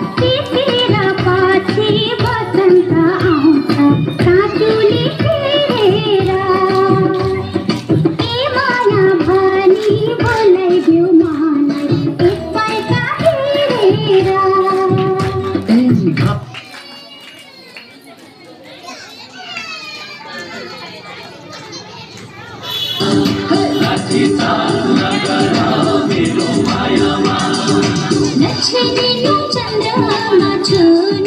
तेरा पाछे बसन्त आउँछ काँचुले फेरेर ए माया भनी बोलाइदेऊ मलाई एकपल्ट हेरेर नछेडिनु चन्द्रमा छुन